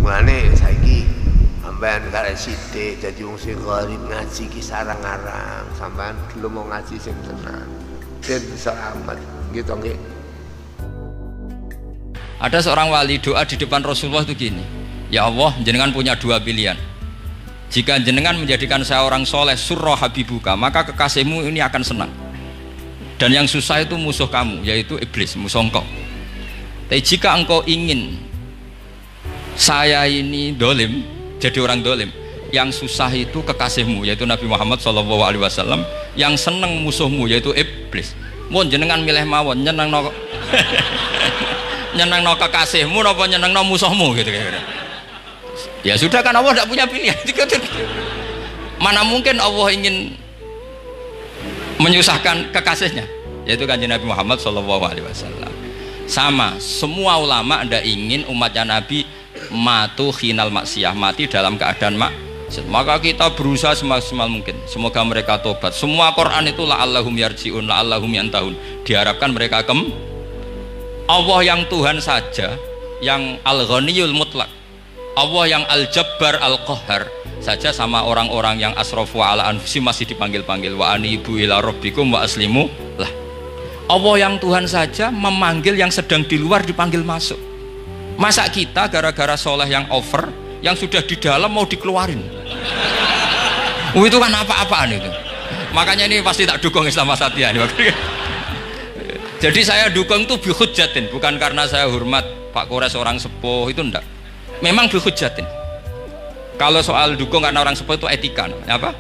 Mulane saiki sampean karek sithik dadi wong sing gharib ngaji ki sarang-arang, sampean gelem mau ngaji sing tenan. Den bisa amat gitu nggih. Ada seorang wali doa di depan Rasulullah itu gini, ya Allah, jenengan punya dua pilihan. Jika jenengan menjadikan saya orang soleh, surra habibuka, maka kekasihmu ini akan senang. Dan yang susah itu musuh kamu, yaitu iblis, musuh engkau. Tapi jika engkau ingin saya ini dolim, jadi orang dolim, yang susah itu kekasihmu, yaitu Nabi Muhammad SAW, yang senang musuhmu, yaitu iblis. Mohon jenengan milih mawon, nyenang no nyenang no kekasihmu, apa nyenang no musuhmu gitu kira-kira. Ya sudah kan Allah tidak punya pilihan. Mana mungkin Allah ingin menyusahkan kekasihnya, yaitu kanjeng Nabi Muhammad SAW. Sama, semua ulama tidak ingin umatnya Nabi matu khinal maksiyah, mati dalam keadaan maksiat. Maka kita berusaha semaksimal mungkin. Semoga mereka tobat. Semua Quran itu la'allahum yarji'un, la'allahum yantahun. Diharapkan mereka Allah yang Tuhan saja, yang al-ghaniyul mutlak, Allah yang al-jabbar al-qahhar saja sama orang-orang yang asrafu ala anfusi masih dipanggil-panggil wa anibu ila rabbikum wa aslimu lah. Allah yang Tuhan saja memanggil yang sedang di luar dipanggil masuk. Masa kita gara-gara soleh yang over, yang sudah di dalam mau dikeluarin? Itu kan apa-apaan itu. Makanya ini pasti tak dukung Islam Wasatiyah ini. Jadi saya dukung itu bihujjatin, bukan karena saya hormat Pak Kores orang sepuh, itu enggak. Memang bihujjatin. Kalau soal dukung karena orang sepuh itu etika, apa?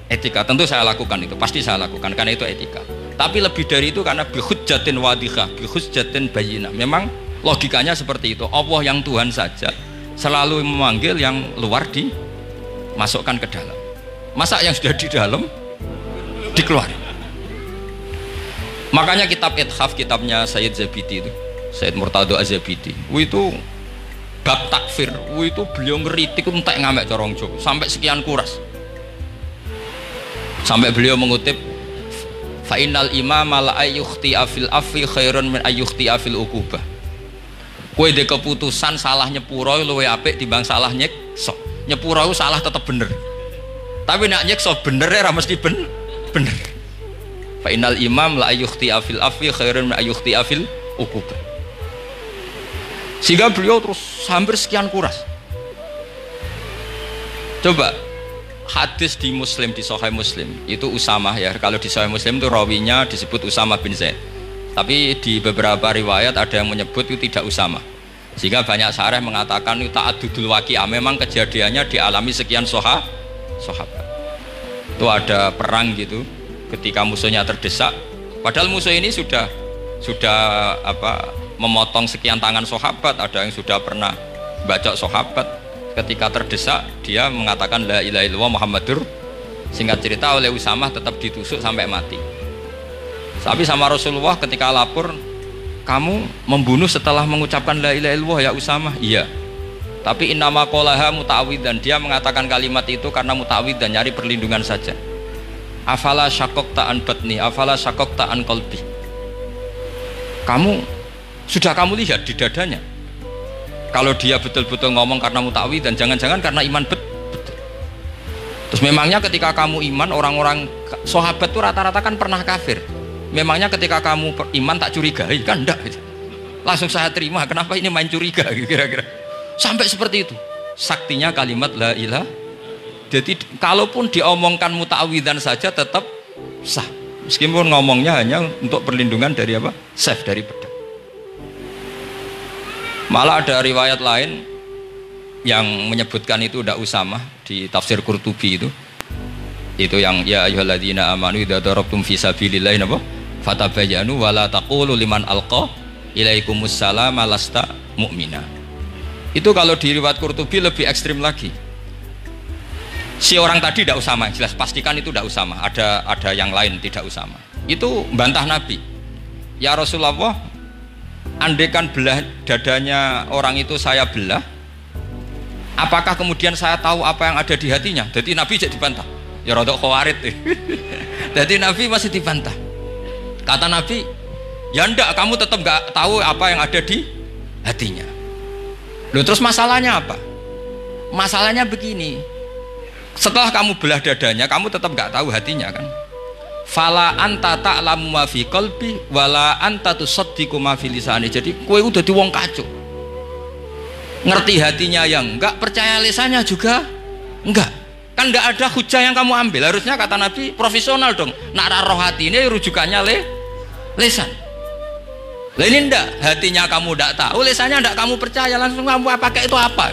Etika. Tentu saya lakukan itu, pasti saya lakukan karena itu etika. Tapi lebih dari itu karena bihujjatin wadihah, bihujjatin bayyinah. Memang logikanya seperti itu. Allah yang Tuhan saja selalu memanggil yang luar dimasukkan ke dalam. Masa yang sudah di dalam dikeluarin? Makanya kitab Ithaf, kitabnya Sayyid Zabidi itu, Sayyid Murtado Az-Zabidi, itu bab takfir, itu beliau ngeritik entek ngamek corong Jawa sampai sekian kuras. Sampai beliau mengutip fa innal imama la ayyukhti afil afi khairun min ayyukhti afil uqubah. Kowe de keputusan salah nyepuro luwih apik timbang salah nyekso. Nyepuro salah tetep bener. Tapi nek nyekso bener ora mesti bener. Fa innal imam la ayyukhti afil afi khairun min ayyukhti afil uqubah. Sehingga beliau terus hampir sekian kuras. Coba hadis di Muslim, di Sahih Muslim itu Usamah ya. Kalau di Sahih Muslim itu rawinya disebut Usamah bin Zaid. Tapi di beberapa riwayat ada yang menyebut itu tidak Usamah. Sehingga banyak syarah mengatakan itu ta'addudul waqi'ah, memang kejadiannya dialami sekian sahabat. Itu ada perang gitu, ketika musuhnya terdesak, padahal musuh ini sudah memotong sekian tangan sahabat, ada yang sudah pernah bacok sahabat. Ketika terdesak dia mengatakan la ilaha illallah Muhammadur. Singkat cerita oleh Usamah tetap ditusuk sampai mati. Tapi sama Rasulullah ketika lapor, kamu membunuh setelah mengucapkan la ilaha illallah ya Usamah? Iya. Tapi innama qolaha muta'awwidan, dia mengatakan kalimat itu karena muta'awwidan, nyari perlindungan saja. Afala syaqaqta an batni, afala syaqaqta an qalbi. Sudah kamu lihat di dadanya, kalau dia betul-betul ngomong karena muta'awwid dan jangan-jangan karena iman betul. Terus memangnya ketika kamu iman, orang-orang sahabat itu rata-rata kan pernah kafir. Memangnya ketika kamu iman tak curigai kan? Enggak gitu. Langsung saya terima, kenapa ini main curiga kira-kira. Sampai seperti itu saktinya kalimat la ilaha. Jadi kalaupun diomongkan muta'awwidan saja tetap sah, meskipun ngomongnya hanya untuk perlindungan dari apa? Safe, dari pedang. Malah ada riwayat lain yang menyebutkan itu udah Usamah di tafsir Qurtubi itu yang ya ayyuhalladzina amanu idza darabtum fi sabilillahi napa fatabayyanu wa la taqulu liman alqa ilaikumus salama lasta mu'mina. Itu kalau di riwayat Qurtubi lebih ekstrim lagi. Si orang tadi tidak Usamah, jelas pastikan itu tidak Usamah, ada yang lain tidak Usamah. Itu bantah Nabi. Ya Rasulullah, andaikan belah dadanya orang itu saya belah, apakah kemudian saya tahu apa yang ada di hatinya? Jadi Nabi jadi dibantah. Ya rodok khawarid. Jadi Nabi masih dibantah. Kata Nabi, ya enggak, kamu tetap enggak tahu apa yang ada di hatinya. Loh, terus masalahnya apa? Masalahnya begini, setelah kamu belah dadanya, kamu tetap nggak tahu hatinya kan. Fala anta ta'lamu ma fi qalbi wala anta tusaddiqu ma fi lisani. Jadi kowe udah di wong kacau. Ngerti hatinya yang enggak, percaya lisannya juga enggak. Kan enggak ada hujah yang kamu ambil. Harusnya kata Nabi profesional dong. Nak roh hati ini rujukannya lisan. Lah ini enggak, hatinya kamu enggak tahu, lisannya enggak kamu percaya, langsung kamu pakai itu apa?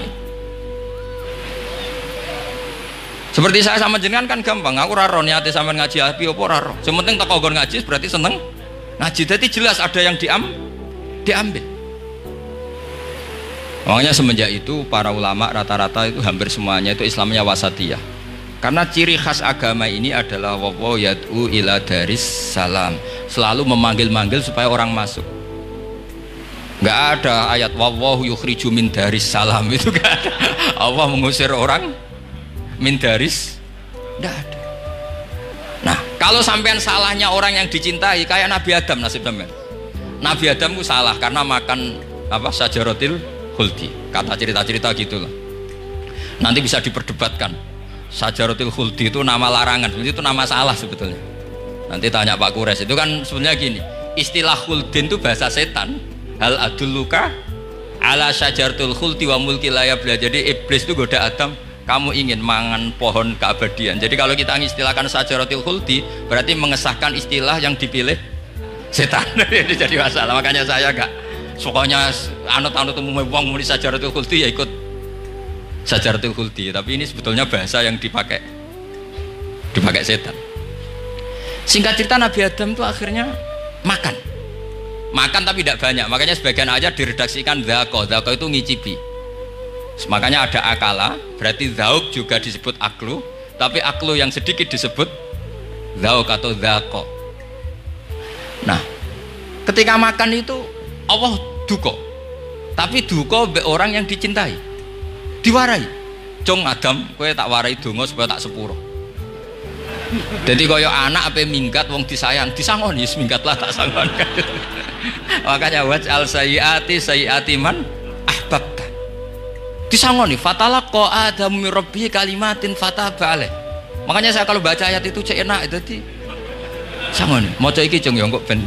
Seperti saya sama jenengan kan gampang, aku raro niate sampean ngaji api apa raro. Sementing teko nggon ngaji berarti seneng ngaji. Jadi jelas ada yang diambil. Makanya semenjak itu para ulama rata-rata itu hampir semuanya itu Islamnya wasatiyah. Karena ciri khas agama ini adalah wallahu yad'u ila daris salam. Selalu memanggil-manggil supaya orang masuk. Enggak ada ayat wallahu yukhriju min daris salam, itu enggak ada. Allah mengusir orang min daris, enggak ada. Nah, kalau sampean salahnya orang yang dicintai kayak Nabi Adam, nasib sampean. Nabi Adam itu salah karena makan apa sajaratil khuldi. Kata cerita-cerita gitulah. Nanti bisa diperdebatkan. Sajaratil khuldi itu nama larangan, itu nama salah sebetulnya. Nanti tanya Pak Kures, itu kan sebenarnya gini. Istilah khuldin itu bahasa setan. Hal adulluka ala sajaratul khuldi wa mulki la yabla. Jadi iblis itu goda Adam, kamu ingin mangan pohon keabadian. Jadi kalau kita mengistilahkan sajaratul khuldi berarti mengesahkan istilah yang dipilih setan. Jadi masalah. Makanya saya enggak pokoknya anut-anut umumnya wong muni sajaratul khuldi ya ikut sajaratul khuldi, tapi ini sebetulnya bahasa yang dipakai setan. Singkat cerita Nabi Adam itu akhirnya makan tapi tidak banyak, makanya sebagian aja diredaksikan dzaqo itu ngicipi. Makanya ada akala, berarti zauk juga disebut aklu, tapi aklu yang sedikit disebut zauk atau dzaqo. Nah, ketika makan itu Allah duka, tapi duka be orang yang dicintai, diwarai. Cung Adam, kowe tak warai donga supaya tak sepuro. Jadi kaya anak apa minggat wong disayang, disangoni minggatlah tak sangon. Makanya waj'al sayyiati man ahbabta. Disangoni fatalaqa adamu min rabbi kalimatin fataba alaih. Makanya saya kalau baca ayat itu cek enak itu sangoni. Maca iki cung ya engko ben.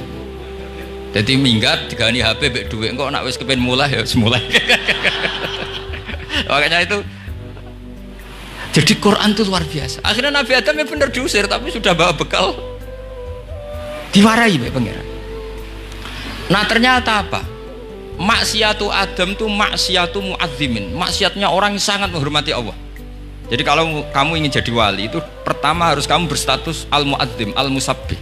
Jadi minggat digani HP mbek dhuwit engko nek wis kepen mulai ya semulai. Makanya itu jadi Quran itu luar biasa. Akhirnya Nabi Adam ya benar diusir tapi sudah bawa bekal diwarai mbek pangeran. Nah ternyata apa? Maksiatu Adam itu maksiatu mu'azzimin, maksiatnya orang yang sangat menghormati Allah. Jadi kalau kamu ingin jadi wali itu pertama harus kamu berstatus al-mu'azzim, al-musabbih.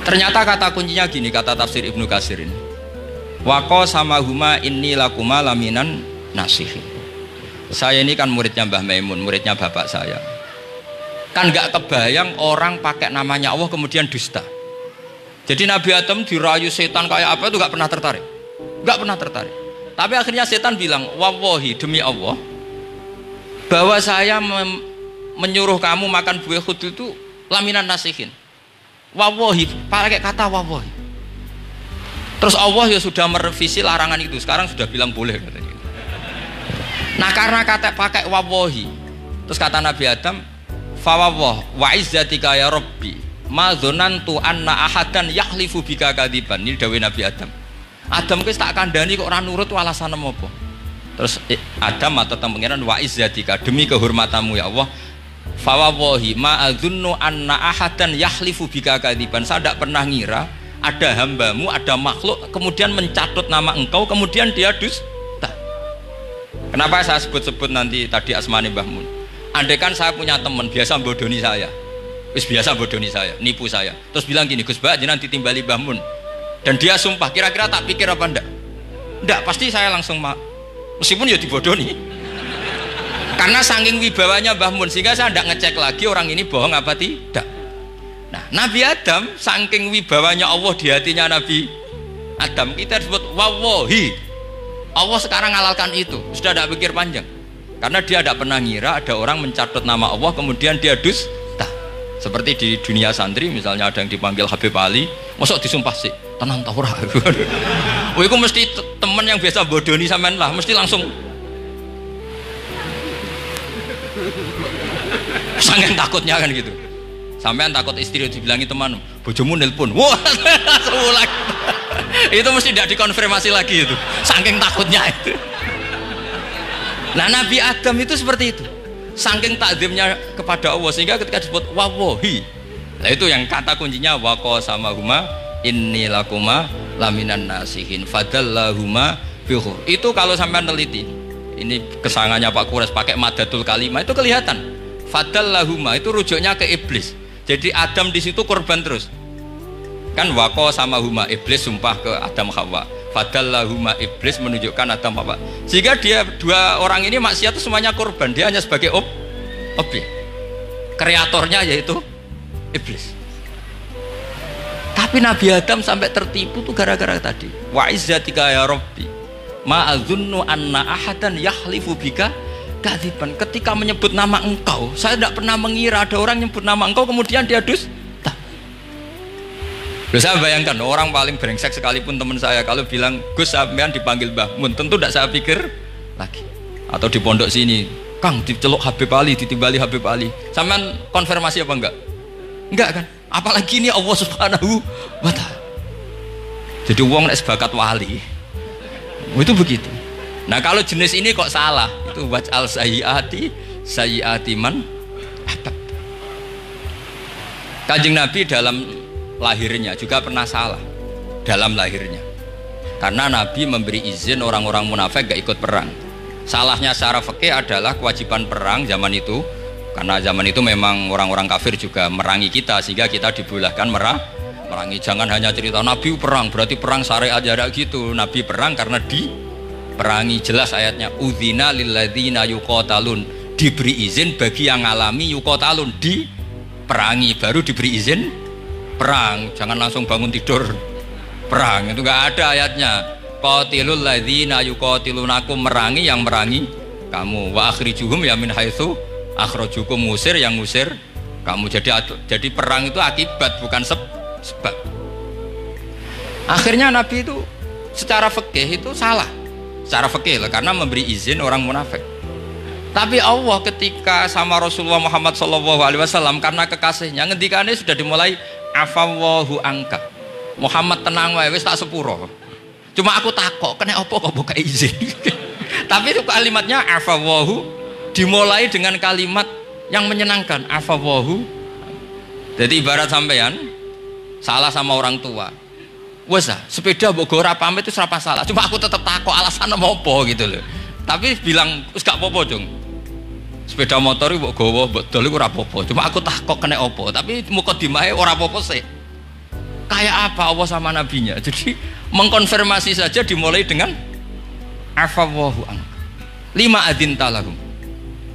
Ternyata kata kuncinya gini, kata tafsir Ibnu Katsir ini. Waqo sama huma inni lakuma laminan nasihin. Saya ini kan muridnya Mbah Maimun, muridnya bapak saya. Kan gak kebayang orang pakai namanya Allah kemudian dusta. Jadi Nabi Adam dirayu setan kayak apa itu gak pernah tertarik. Gak pernah tertarik. Tapi akhirnya setan bilang, wallahi demi Allah, bahwa saya menyuruh kamu makan buah khud itu laminan nasihin. Wallahi, pakai kata wallahi. Terus Allah ya sudah merevisi larangan itu, sekarang sudah bilang boleh katanya. Nah karena kata pakai wallahi, terus kata Nabi Adam, fawwah wa izzatika ya rabbi ma dzanantu anna ahadan yahlifu bika kadiban. Ini dawuh Nabi Adam. Adam wis tak kandhani kok ora nurut alasan apa? Terus Adam atau pangeran wa izzatika, demi kehormatanmu ya Allah, fawallahi ma adzunnu anna ahadan yahlifu bika kadiban. Saya tidak pernah ngira ada hambamu, ada makhluk kemudian mencatut nama engkau kemudian dia dusta. Kenapa saya sebut-sebut nanti tadi asmane Mbah Mun? Andai kan saya punya teman biasa bodoni saya, biasa bodoni saya, nipu saya, terus bilang gini, Gus Mbak jenengan ditimbali Mbah Mun, dan dia sumpah, kira-kira tak pikir apa enggak? Enggak, pasti saya langsung meskipun ya dibodoni. Karena saking wibawanya Mbah Mun sehingga saya enggak ngecek lagi orang ini bohong apa tidak. Nah, Nabi Adam saking wibawanya Allah di hatinya Nabi Adam, kita disebut wallahi. Allah sekarang ngalalkan itu, sudah tidak pikir panjang. Karena dia tidak pernah ngira ada orang mencatut nama Allah kemudian dia dusta. Seperti di dunia santri misalnya ada yang dipanggil Habib Ali, masuk disumpah sih, tenang tau ora. Wah, itu mesti teman yang biasa bodoni sampean lah, mesti langsung Saking takutnya kan gitu. Sampean takut istri dibilangi teman, bojomu nelpon. Wah, langsung ulang. Itu mesti tidak dikonfirmasi lagi itu. Saking takutnya itu. Nah, Nabi Adam itu seperti itu. Saking takzimnya kepada Allah sehingga ketika disebut wawahi. Nah, itu yang kata kuncinya waqo sama huma inni lakuma laminan nasihin fadallahuma bihu. Itu kalau sampean teliti. Ini kesangannya Pak Kures pakai madatul kalimah itu kelihatan. Fadallahuma itu rujuknya ke iblis. Jadi Adam di situ korban terus. Kan waqo sama huma iblis sumpah ke Adam Hawa. Fadallahuma iblis menunjukkan Adam Hawa. Sehingga dia dua orang ini maksiat itu semuanya korban. Dia hanya sebagai objek. Kreatornya yaitu iblis. Tapi Nabi Adam sampai tertipu tuh gara-gara tadi. Wa izzatika ya Rabbi ma adzunnu anna ahadan yahlifu bika kadziban. Ketika menyebut nama engkau, saya tidak pernah mengira ada orang nyebut nama engkau kemudian dia dusta. Loh, saya bayangkan orang paling brengsek sekalipun teman saya kalau bilang Gus sampean dipanggil Mbah Mun, tentu tidak saya pikir lagi. Atau di pondok sini, Kang diceluk Habib Ali, ditimbali Habib Ali. Sampean konfirmasi apa enggak? Enggak kan? Apalagi ini Allah Subhanahu wa Ta'ala. Jadi wong nek sebakat wali. Itu begitu. Nah, kalau jenis ini kok salah, itu waj'al sayyiati man ahbab. Kanjeng Nabi dalam lahirnya juga pernah salah dalam lahirnya. Karena Nabi memberi izin orang-orang munafik gak ikut perang. Salahnya secara fikih adalah kewajiban perang zaman itu. Karena zaman itu memang orang-orang kafir juga merangi kita sehingga kita dibolehkan merangi. Jangan hanya cerita Nabi perang berarti perang syariat jarak gitu. Nabi perang karena diperangi. Jelas ayatnya udzina lilladzina yuqatalun, diberi izin bagi yang ngalami yuqatalun, diperangi baru diberi izin perang. Jangan langsung bangun tidur perang, itu enggak ada ayatnya. Qatilul ladzina yuqatilunakum, merangi yang merangi kamu. Wa akhrijuhum ya min haitsu akhrajukum, ngusir yang ngusir kamu. Jadi perang itu akibat bukan sebab. Akhirnya Nabi itu secara fikih itu salah. Secara fikih lah, karena memberi izin orang munafik. Tapi Allah ketika sama Rasulullah Muhammad SAW karena kekasihnya ngendikane sudah dimulai afawwahu angka. Muhammad tenang wae wis tak sepuro. Cuma aku takok kena apa kok buka izin. Tapi itu kalimatnya afawwahu dimulai dengan kalimat yang menyenangkan, afawahu. Jadi ibarat sampean salah sama orang tua, wes sepeda mbok ora pamit itu serapa salah, cuma aku tetap takut alasan apa gitu loh. Tapi bilang wis gak apa-apa dong, sepeda motor mbok gowo mbok dol iku ora apa-apa, cuma aku takut kena apa. Tapi mukadimahe ora apa-apa sih. Kayak apa Allah sama nabinya. Jadi mengkonfirmasi saja dimulai dengan afawahu an lima adinta lahum.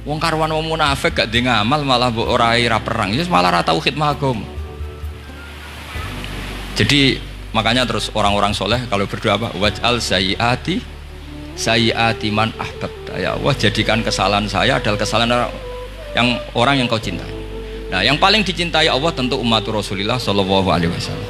Wong karwan wong munafik gak di ngamal malah mbok ora perang, ya malah ora tau khidmah agama. Jadi makanya terus orang-orang soleh kalau berdoa apa? Waj'al sayyiati man ahbab. Ya Allah, jadikan kesalahan saya adalah kesalahan orang yang kau cintai. Nah, yang paling dicintai Allah tentu umat Rasulullah sallallahu alaihi wasallam.